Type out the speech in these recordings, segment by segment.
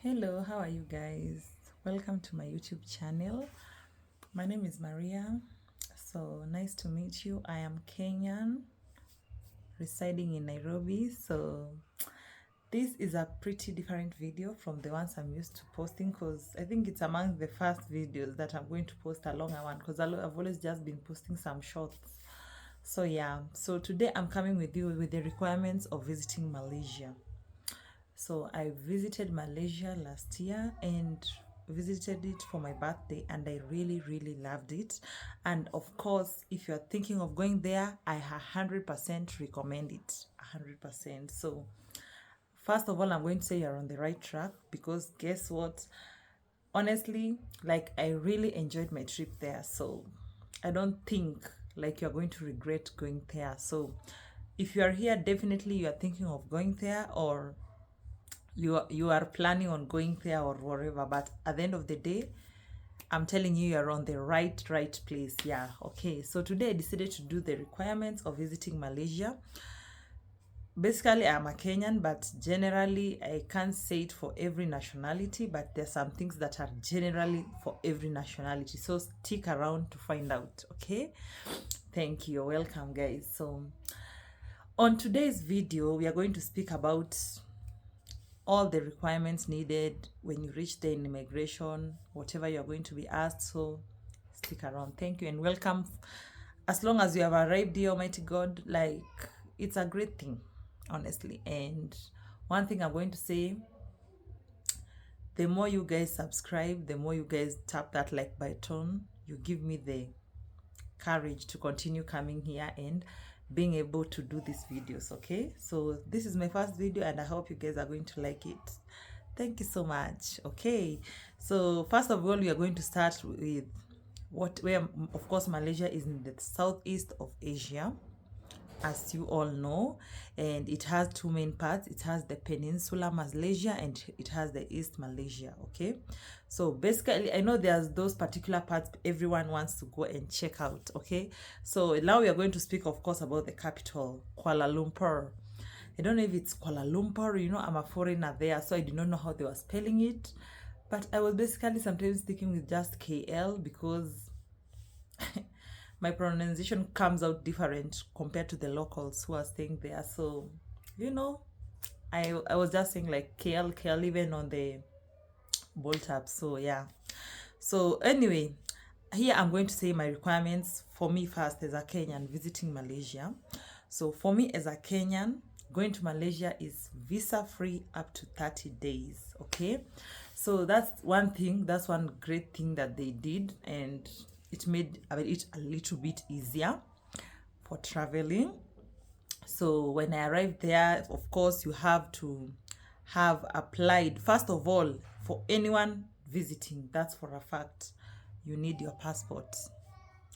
Hello, how are you guys? Welcome to my YouTube channel. My name is Maria. So nice to meet you. I am Kenyan, residing in Nairobi. So this is a pretty different video from the ones I'm used to posting because I think it's among the first videos that I'm going to post a longer one because I've always just been posting some shorts. So yeah, so today I'm coming with you with the requirements of visiting Malaysia. So I visited Malaysia last year and visited it for my birthday, and I really loved it. And of course, if you're thinking of going there, I 100% recommend it. 100%. So first of all, I'm going to say you're on the right track because guess what? Honestly, like I really enjoyed my trip there. So I don't think like you're going to regret going there. So if you are here, definitely you are thinking of going there, or you are planning on going there or whatever, but at the end of the day, I'm telling you, you're on the right place. Yeah, okay. So today I decided to do the requirements of visiting Malaysia. Basically, I'm a Kenyan, but generally I can't say it for every nationality, but there's some things that are generally for every nationality. So stick around to find out, okay? Thank you. You're welcome, guys. So on today's video, we are going to speak about all the requirements needed when you reach the immigration, whatever you're going to be asked. So stick around. Thank you and welcome. As long as you have arrived here, Almighty God, like it's a great thing, honestly. And one thing I'm going to say, the more you guys subscribe, the more you guys tap that like button, you give me the courage to continue coming here and being able to do these videos. Okay, so this is my first video and I hope you guys are going to like it. Thank you so much. Okay, so first of all, we are going to start with where of course Malaysia is in the southeast of Asia, as you all know, and it has two main parts. It has the Peninsula Malaysia and it has the East Malaysia. Okay, so basically I know there's those particular parts everyone wants to go and check out. Okay, so now we are going to speak, of course, about the capital, Kuala Lumpur. I don't know if it's Kuala Lumpur, you know, I'm a foreigner there, so I did not know how they were spelling it, but I was basically sometimes sticking with just KL because my pronunciation comes out different compared to the locals who are staying there. So, you know, I was just saying like KL even on the bolt up. So yeah. So anyway, here I'm going to say my requirements for me first as a Kenyan visiting Malaysia. So for me as a Kenyan, going to Malaysia is visa free up to 30 days. Okay, so that's one thing, that's one great thing that they did, and it made it a little bit easier for traveling. So when I arrived there, of course, you have to have applied, first of all, for anyone visiting, that's for a fact, you need your passport.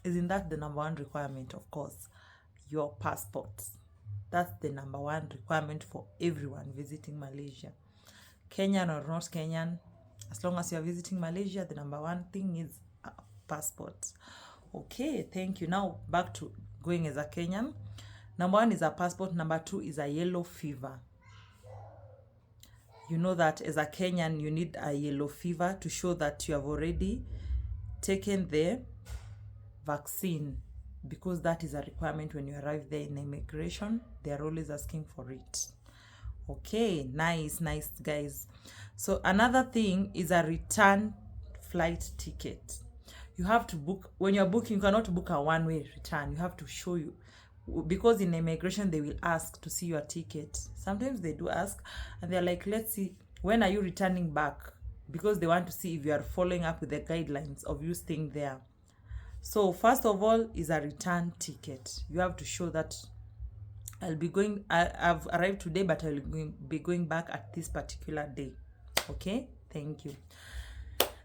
Isn't that the number one requirement? Of course, your passport. That's the number one requirement for everyone visiting Malaysia. Kenyan or not Kenyan, as long as you're visiting Malaysia, the number one thing is passport. Okay, thank you. Now back to going as a Kenyan. Number one is a passport. Number two is a yellow fever. You know that as a Kenyan, you need a yellow fever to show that you have already taken the vaccine, because that is a requirement when you arrive there in immigration. They are always asking for it. Okay, nice guys. So another thing is a return flight ticket. You have to book, when you're booking, you cannot book a one-way return. You have to show you, because in immigration they will ask to see your ticket. Sometimes they do ask and they're like, let's see, when are you returning back, because they want to see if you are following up with the guidelines of you staying there. So first of all is a return ticket. You have to show that I've arrived today, but I'll be going back at this particular day. Okay, thank you.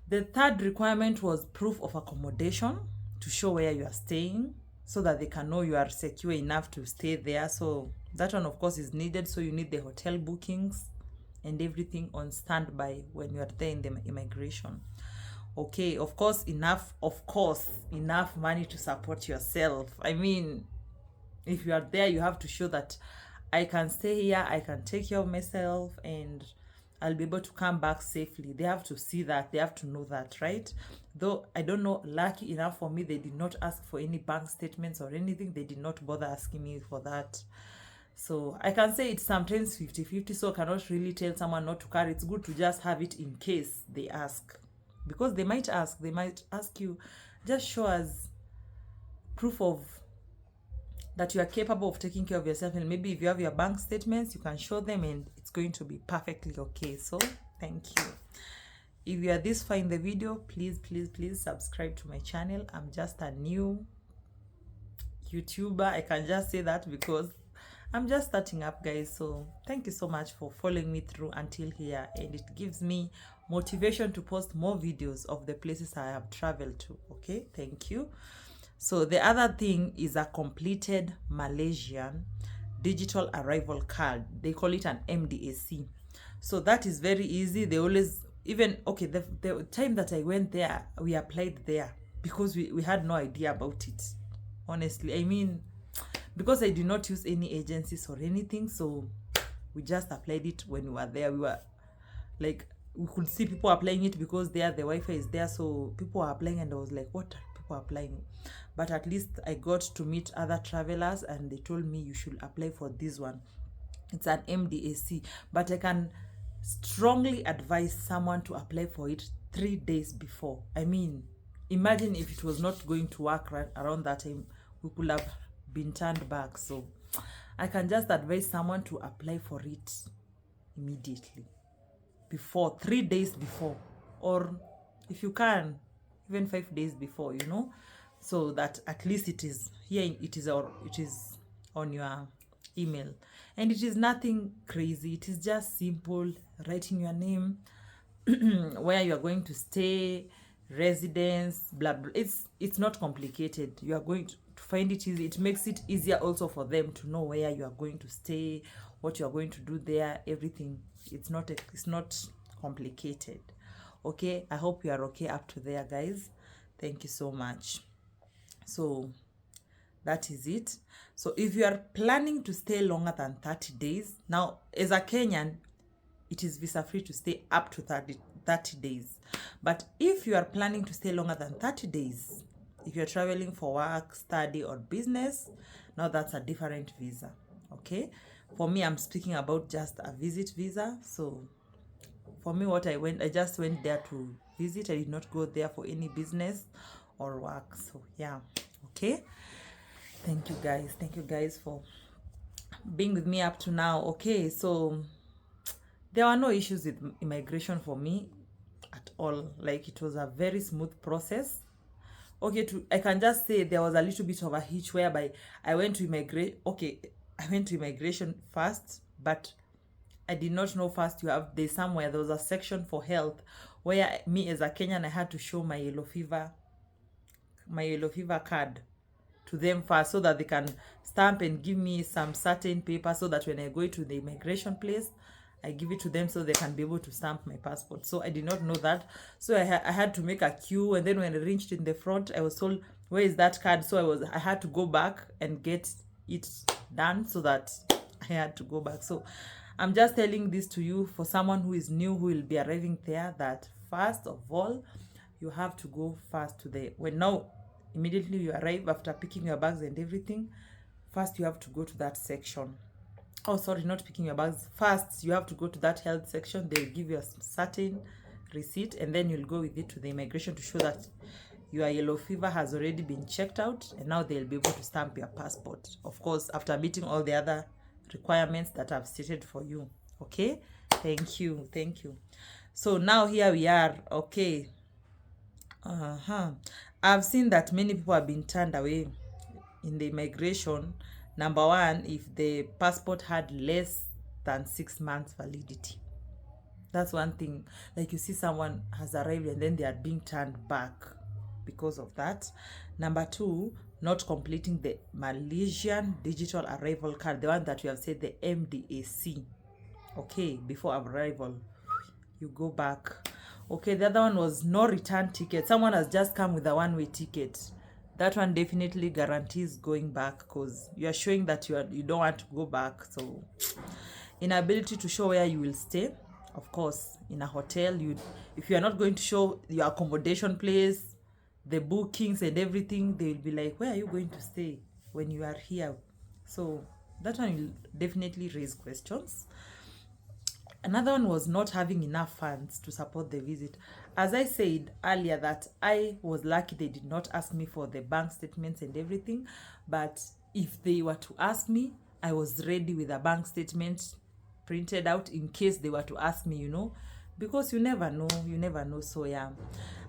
The third requirement was proof of accommodation, to show where you are staying so that they can know you are secure enough to stay there. So that one, of course, is needed. So you need the hotel bookings and everything on standby when you are there in the immigration. Okay, of course, enough money to support yourself. I mean, if you are there, you have to show that I can stay here, I can take care of myself, and I'll be able to come back safely. They have to see that. They have to know that, right? Though I don't know, lucky enough for me, they did not ask for any bank statements or anything. They did not bother asking me for that. So I can say it's sometimes 50-50, so I cannot really tell someone not to carry. It's good to just have it in case they ask. Because they might ask you, just show us proof of that you are capable of taking care of yourself, and maybe if you have your bank statements, you can show them and it's going to be perfectly okay. So thank you. If you are this far in the video, please subscribe to my channel. I'm just a new YouTuber. I can just say that because I'm just starting up, guys. So thank you so much for following me through until here, and it gives me motivation to post more videos of the places I have traveled to. Okay, thank you. So the other thing is a completed Malaysian digital arrival card. They call it an MDAC. So that is very easy. They always, even, okay, the time that I went there, we applied there because we had no idea about it. Honestly, I mean, because I did not use any agencies or anything, so we just applied it when we were there. We were like, we could see people applying it because there the Wi-Fi is there, so people are applying, and I was like, what are people applying? But at least I got to meet other travelers, and they told me you should apply for this one. It's an MDAC, but I can strongly advise someone to apply for it 3 days before. I mean, imagine if it was not going to work right around that time, we could have been turned back. So I can just advise someone to apply for it immediately, before 3 days before, or if you can, even 5 days before, you know, so that at least it is here, it is on your email. And it is nothing crazy. It is just simple, writing your name, where you are going to stay, residence, blah blah. It's not complicated. You are going to find it easy. It makes it easier also for them to know where you are going to stay, what you are going to do there, everything. It's not complicated. Okay, I hope you are okay up to there, guys. Thank you so much. So that is it. So if you are planning to stay longer than 30 days, now as a Kenyan, it is visa free to stay up to 30 days. But if you are planning to stay longer than 30 days, if you're traveling for work, study, or business, now that's a different visa. Okay, for me, I'm speaking about just a visit visa. So for me, I just went there to visit. I did not go there for any business or work. So yeah, okay. Thank you guys for being with me up to now. Okay, so there were no issues with immigration for me at all. Like, it was a very smooth process. Okay, I can just say there was a little bit of a hitch whereby I went to immigration first, but I did not know first there was a section for health where me as a Kenyan, I had to show my yellow fever card to them first, so that they can stamp and give me some certain paper, so that when I go to the immigration place, I give it to them so they can be able to stamp my passport. So I did not know that. So I had to make a queue, and then when I reached in the front, I was told, where is that card? So I had to go back and get it done, so that I had to go back. So I'm just telling this to you for someone who is new, who will be arriving there, that first of all, you have to go first to immediately you arrive, after picking your bags and everything, first you have to go to that section. Oh, sorry, not picking your bags. First, you have to go to that health section. They'll give you a certain receipt, and then you'll go with it to the immigration to show that your yellow fever has already been checked out, and now they'll be able to stamp your passport. Of course, after meeting all the other requirements that I've stated for you. Okay? Thank you. So now here we are. Okay. I've seen that many people have been turned away in the immigration. Number one, if the passport had less than 6 months validity. That's one thing. Like, you see someone has arrived and then they are being turned back because of that. Number two, not completing the Malaysian digital arrival card, the one that we have said, the MDAC. Okay, before arrival, you go back. Okay, the other one was no return ticket. Someone has just come with a one-way ticket. That one definitely guarantees going back, because you are showing that you don't want to go back. So inability to show where you will stay. Of course, in a hotel, if you are not going to show your accommodation place, the bookings and everything, they will be like, where are you going to stay when you are here? So that one will definitely raise questions. Another one was not having enough funds to support the visit. As I said earlier, that I was lucky they did not ask me for the bank statements and everything, but if they were to ask me, I was ready with a bank statement printed out in case they were to ask me, because you never know. So yeah.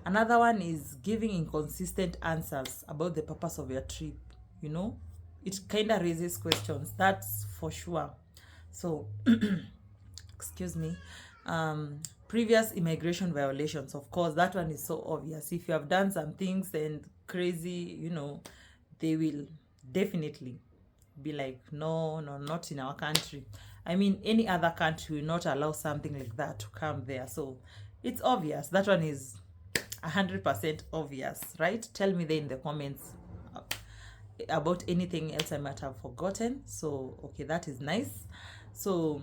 Another one is giving inconsistent answers about the purpose of your trip. It kind of raises questions, that's for sure. So excuse me. Previous immigration violations, of course, that one is so obvious. If you have done some things and crazy, they will definitely be like, no, not in our country. I mean, any other country will not allow something like that to come there. So it's obvious. That one is 100% obvious, right? Tell me there in the comments about anything else I might have forgotten. So okay, that is nice. So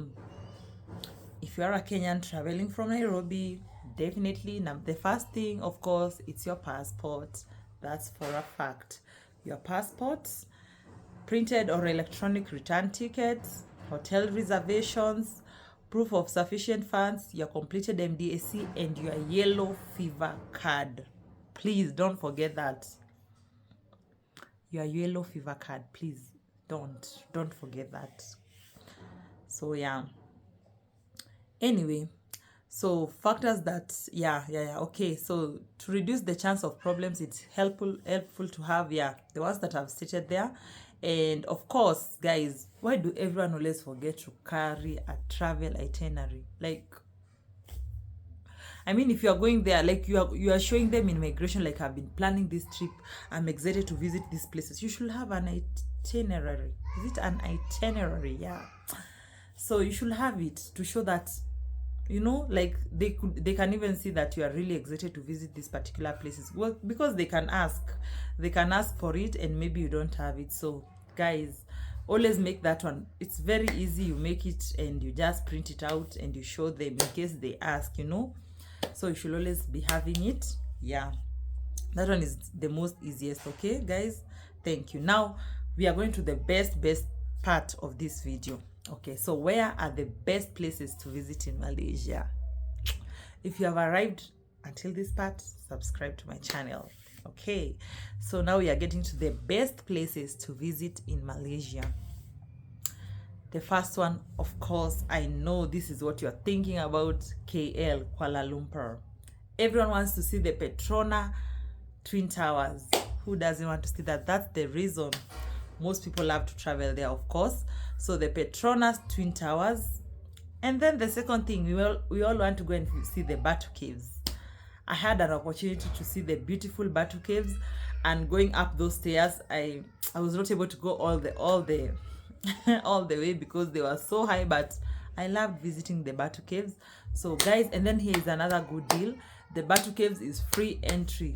if you are a Kenyan traveling from Nairobi, definitely the first thing, of course, it's your passport. That's for a fact. Your passport, printed or electronic return tickets, hotel reservations, proof of sufficient funds, your completed MDAC, and your yellow fever card. Please don't forget that. Your yellow fever card, please don't forget that. So yeah. Anyway, so factors that okay, so to reduce the chance of problems, it's helpful to have the ones that I've stated there. And of course, guys, why do everyone always forget to carry a travel itinerary? Like, I mean, if you are going there, like you are showing them in immigration, like, I've been planning this trip, I'm excited to visit these places, you should have an itinerary. Is it an itinerary? Yeah. So you should have it to show that, like they can even see that you are really excited to visit these particular places. Well, because they can ask for it, and maybe you don't have it. So guys, always make that one. It's very easy. You make it and you just print it out and you show them in case they ask, So you should always be having it. Yeah, that one is the most easiest. Okay guys, thank you. Now we are going to the best part of this video. Okay, so where are the best places to visit in Malaysia? If you have arrived until this part, subscribe to my channel. Okay, so now we are getting to the best places to visit in Malaysia. The first one, of course, I know this is what you're thinking about, KL, Kuala Lumpur. Everyone wants to see the Petronas Twin Towers. Who doesn't want to see that? That's the reason most people love to travel there, of course. So the Petronas Twin Towers. And then the second thing, we all want to go and see the Batu Caves. I had an opportunity to see the beautiful Batu Caves, and going up those stairs, I was not able to go all the all the way because they were so high, but I loved visiting the Batu Caves. So guys, and then here is another good deal. The Batu Caves is free entry.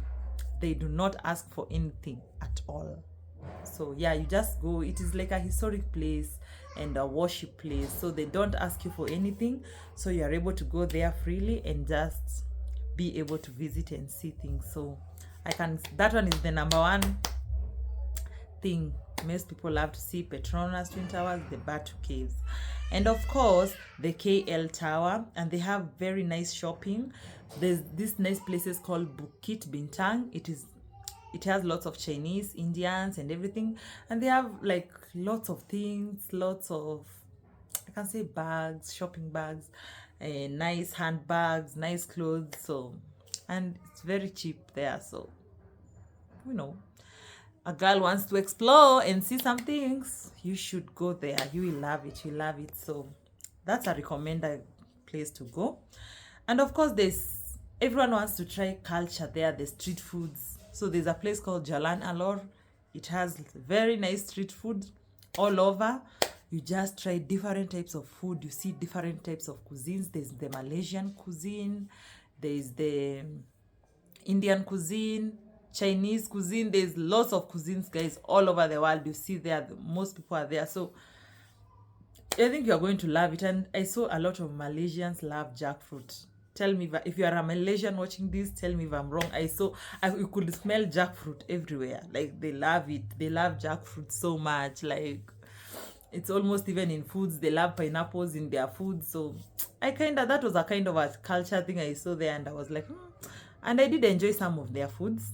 They do not ask for anything at all. So yeah, you just go. It is like a historic place and a worship place, so they don't ask you for anything. So you are able to go there freely and just be able to visit and see things. So that one is the number one thing most people love to see: Petronas Twin Towers, the Batu Caves, and of course the KL Tower. And they have very nice shopping. There's this nice places called Bukit Bintang. It has lots of Chinese, Indians and everything, and they have like lots of things, lots of, I can say, bags, shopping bags, nice handbags, nice clothes. So, and it's very cheap there. So, a girl wants to explore and see some things, you should go there. You will love it. You love it. So that's a recommended place to go. And of course, everyone wants to try culture there, the street foods. So there's a place called Jalan Alor. It has very nice street food all over. You just try different types of food. You see different types of cuisines. There's the Malaysian cuisine. There's the Indian cuisine, Chinese cuisine. There's lots of cuisines, guys, all over the world. You see there, most people are there. So I think you're going to love it. And I saw a lot of Malaysians love jackfruit. Tell me if you are a Malaysian watching this, tell me if I'm wrong. You could smell jackfruit everywhere. Like, they love it. They love jackfruit so much. Like, it's almost even in foods. They love pineapples in their food. So that was a kind of a culture thing I saw there, and I was like, And I did enjoy some of their foods.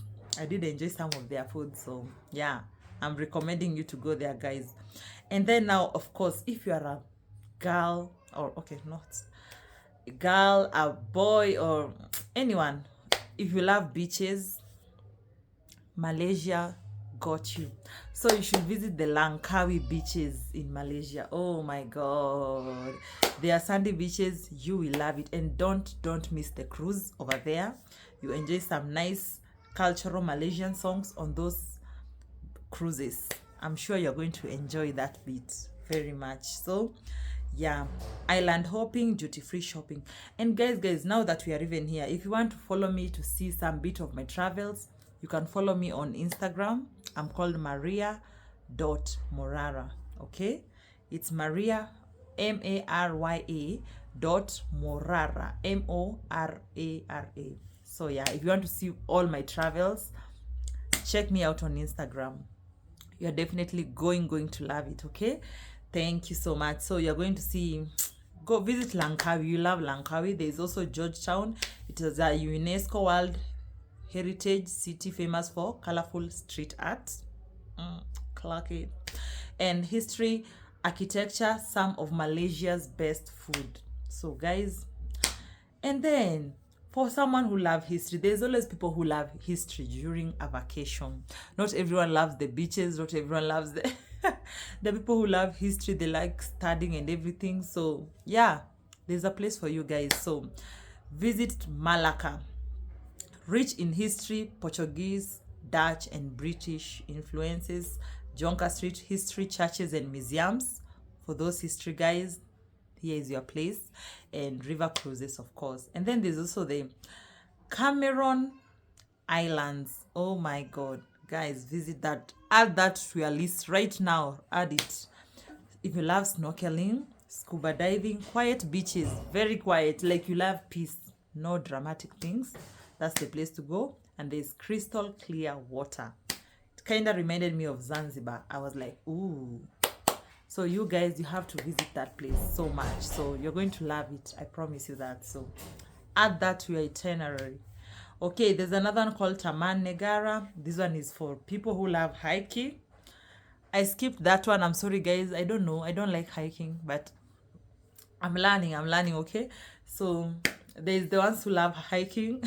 So yeah, I'm recommending you to go there, guys. And then now, of course, if you are a girl, or okay, not a girl, a boy, or anyone, if you love beaches, Malaysia got you. So you should visit the Langkawi beaches in Malaysia. Oh my god, they are sandy beaches. You will love it. And don't miss the cruise over there. You enjoy some nice cultural Malaysian songs on those cruises. I'm sure you're going to enjoy that bit very much. So yeah, island hopping, duty-free shopping. And guys, now that we are even here, if you want to follow me to see some bit of my travels, you can follow me on Instagram. I'm called Maria.morara. Okay, it's Maria, Marya .morara, Morara. So yeah, if you want to see all my travels, check me out on Instagram. You're definitely going to love it. Okay, thank you so much. So you're going to see, go visit Langkawi. You love Langkawi. There's also Georgetown. It is a UNESCO World Heritage City, famous for colorful street art, clacky, and history, architecture, some of Malaysia's best food. So guys, and then for someone who loves history, there's always people who love history during a vacation. Not everyone loves the beaches. Not everyone loves the the people who love history. They like studying and everything. So yeah, there's a place for you guys. So visit Malacca, rich in history, Portuguese, Dutch, and British influences. Jonker Street, history, churches, and museums. For those history guys, here is your place. And river cruises, of course. And then there's also the Cameron Islands. Oh my god, guys, visit that. Add that to your list right now. Add it. If you love snorkeling, scuba diving, quiet beaches, very quiet, like you love peace, no dramatic things, that's the place to go. And there's crystal clear water. It kind of reminded me of Zanzibar. I was like, ooh. So you guys, you have to visit that place so much. So you're going to love it. I promise you that. So add that to your itinerary. Okay, there's another one called Taman Negara. This one is for people who love hiking. I skipped that one. I'm sorry, guys. I don't know. I don't like hiking, but I'm learning, okay? So there's the ones who love hiking.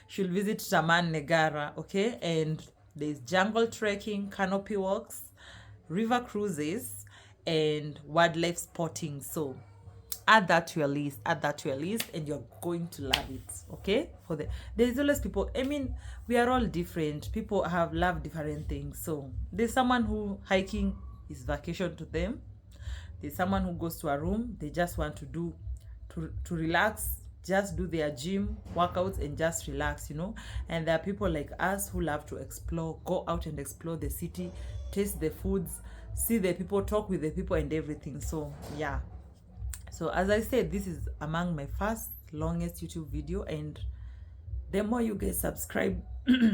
Should visit Taman Negara, okay? And there's jungle trekking, canopy walks, river cruises, and wildlife spotting. So add that to your list, and you're going to love it. Okay, there's always people, I mean, we are all different. People love different things. So there's someone who hiking is vacation to them. There's someone who goes to a room, they just want to relax, just do their gym workouts and just relax, and there are people like us who love to explore, go out and explore the city, taste the foods, see the people, talk with the people and everything. So yeah, so as I said, this is among my first longest YouTube video, and the more you guys subscribe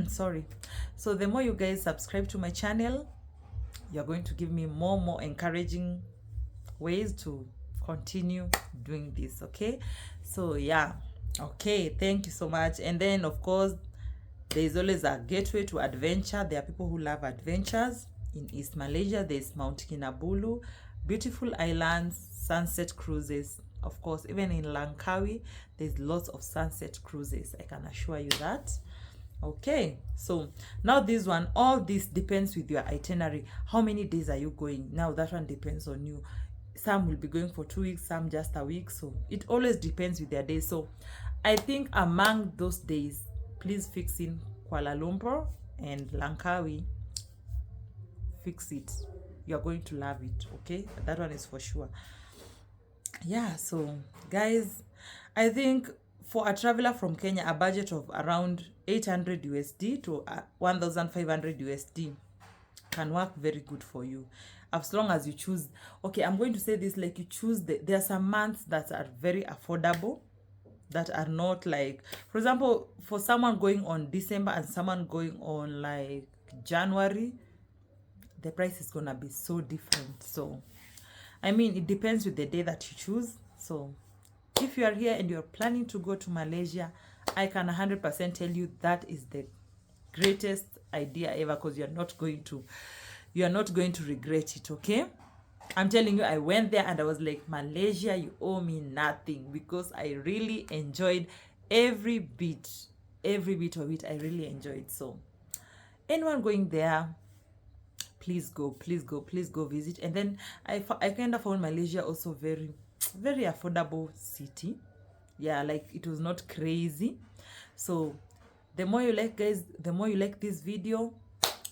so the more you guys subscribe to my channel, you're going to give me more encouraging ways to continue doing this. Okay, so yeah, okay, thank you so much. And then of course, there is always a gateway to adventure. There are people who love adventures. In East Malaysia, there's Mount Kinabalu, beautiful islands, sunset cruises. Of course, even in Langkawi, there's lots of sunset cruises. I can assure you that. Okay, so now this one, all this depends with your itinerary. How many days are you going? Now that one depends on you. Some will be going for 2 weeks, some just a week. So it always depends with their days. So I think among those days, please fix in Kuala Lumpur and Langkawi. Fix it. You're going to love it. Okay, that one is for sure. Yeah, so guys, I think for a traveler from Kenya, a budget of around 800 USD to 1,500 USD can work very good for you. as long as you choose. Okay, I'm going to say this, like, you choose there are some months that are very affordable, that are not like, for example, for someone going on December and someone going on like January, the price is gonna be so different. So I mean, it depends with the day that you choose. So if you are here and you're planning to go to Malaysia, I can 100% tell you that is the greatest idea ever, because you're not going to regret it. Okay, I'm telling you, I went there and I was like, Malaysia, you owe me nothing, because I really enjoyed every bit of it. I really enjoyed. So anyone going there, please go visit. And then I kind of found Malaysia also very affordable city. Yeah, like, it was not crazy. So the more you like, guys, the more you like this video,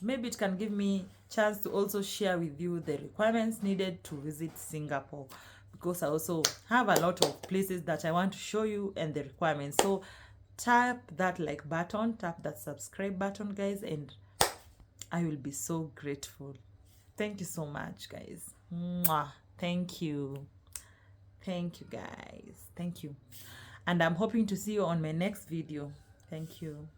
maybe it can give me chance to also share with you the requirements needed to visit Singapore, because I also have a lot of places that I want to show you and the requirements. So tap that like button, tap that subscribe button, guys, and I will be so grateful. Thank you so much, guys. Mwah. Thank you guys. Thank you, and I'm hoping to see you on my next video. Thank you.